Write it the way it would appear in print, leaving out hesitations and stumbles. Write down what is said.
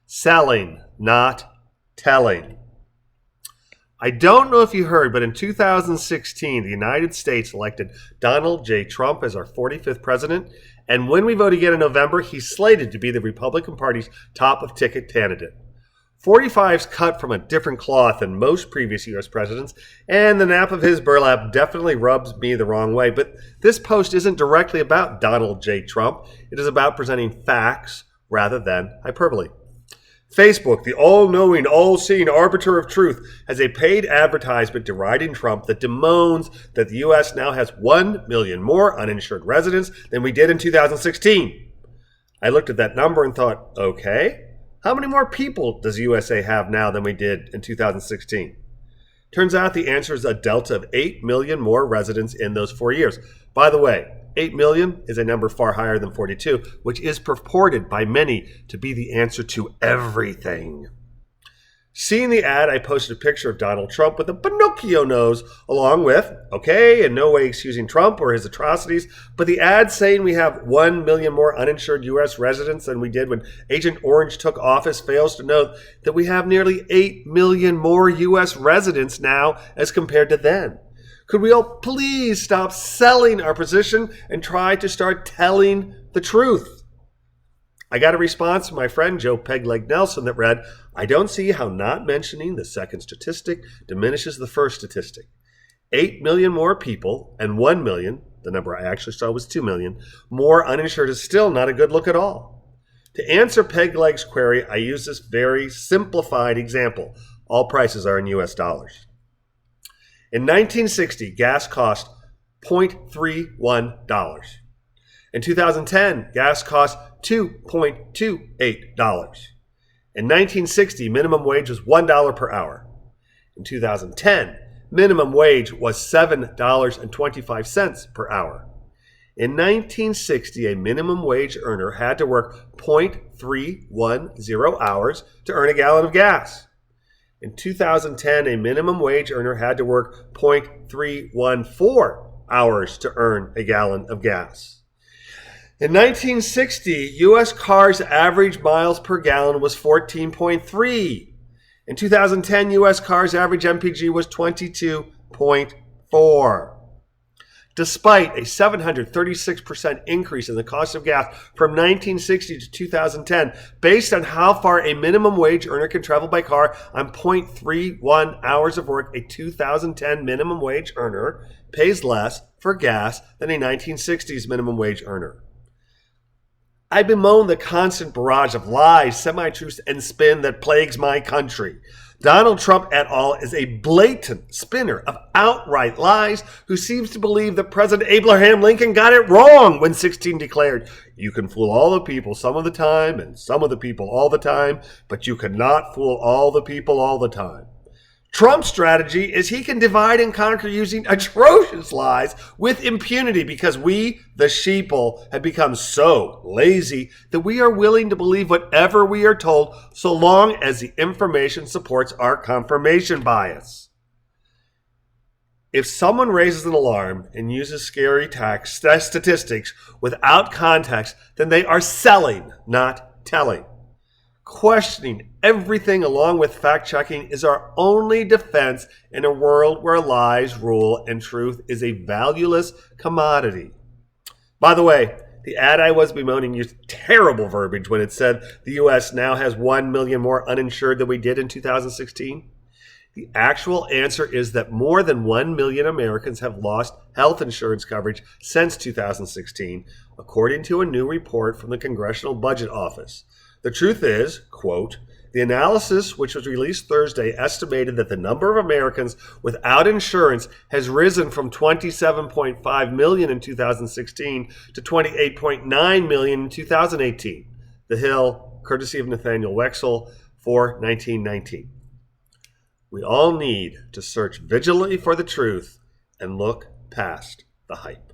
Selling, not telling. I don't know if you heard, but in 2016, the United States elected Donald J. Trump as our 45th president. And when we vote again in November, he's slated to be the Republican Party's top of ticket candidate. 45's cut from a different cloth than most previous U.S. presidents, and the nap of his burlap definitely rubs me the wrong way. But this post isn't directly about Donald J. Trump. It is about presenting facts rather than hyperbole. Facebook, the all-knowing, all-seeing arbiter of truth, has a paid advertisement deriding Trump that bemoans that the U.S. now has 1 million more uninsured residents than we did in 2016. I looked at that number and thought, okay, how many more people does USA have now than we did in 2016? Turns out the answer is a delta of 8 million more residents in those 4 years. By the way, 8 million is a number far higher than 42, which is purported by many to be the answer to everything. Seeing the ad, I posted a picture of Donald Trump with a Pinocchio nose, along with, okay, in no way excusing Trump or his atrocities, but the ad saying we have 1 million more uninsured U.S. residents than we did when Agent Orange took office fails to note that we have nearly 8 million more U.S. residents now as compared to then. Could we all please stop selling our position and try to start telling the truth? I got a response from my friend Joe Pegleg Nelson that read, I don't see how not mentioning the second statistic diminishes the first statistic. 8 million more people and 1 million, the number I actually saw was 2 million, more uninsured is still not a good look at all. To answer Pegleg's query, I use this very simplified example. All prices are in U.S. dollars. In 1960, gas cost $0.31. In 2010, gas cost $2.28. In 1960, minimum wage was $1 per hour. In 2010, minimum wage was $7.25 per hour. In 1960, a minimum wage earner had to work 0.310 hours to earn a gallon of gas. In 2010, a minimum wage earner had to work 0.314 hours to earn a gallon of gas. In 1960, U.S. cars' average miles per gallon was 14.3. In 2010, U.S. cars' average MPG was 22.4. Despite a 736% increase in the cost of gas from 1960 to 2010, based on how far a minimum wage earner can travel by car on 0.31 hours of work, a 2010 minimum wage earner pays less for gas than a 1960s minimum wage earner. I bemoan the constant barrage of lies, semi-truths, and spin that plagues my country. Donald Trump et al. Is a blatant spinner of outright lies who seems to believe that President Abraham Lincoln got it wrong when 16 declared, you can fool all the people some of the time and some of the people all the time, but you cannot fool all the people all the time. Trump's strategy is he can divide and conquer using atrocious lies with impunity because we, the sheeple, have become so lazy that we are willing to believe whatever we are told so long as the information supports our confirmation bias. If someone raises an alarm and uses scary statistics without context, then they are selling, not telling. Questioning everything along with fact-checking is our only defense in a world where lies rule and truth is a valueless commodity. By the way, the ad I was bemoaning used terrible verbiage when it said the U.S. now has 1 million more uninsured than we did in 2016. The actual answer is that more than 1 million Americans have lost health insurance coverage since 2016, according to a new report from the Congressional Budget Office. The truth is, quote, the analysis, which was released Thursday, estimated that the number of Americans without insurance has risen from 27.5 million in 2016 to 28.9 million in 2018. The Hill, courtesy of Nathaniel Wexel, for 1919. We all need to search vigilantly for the truth and look past the hype.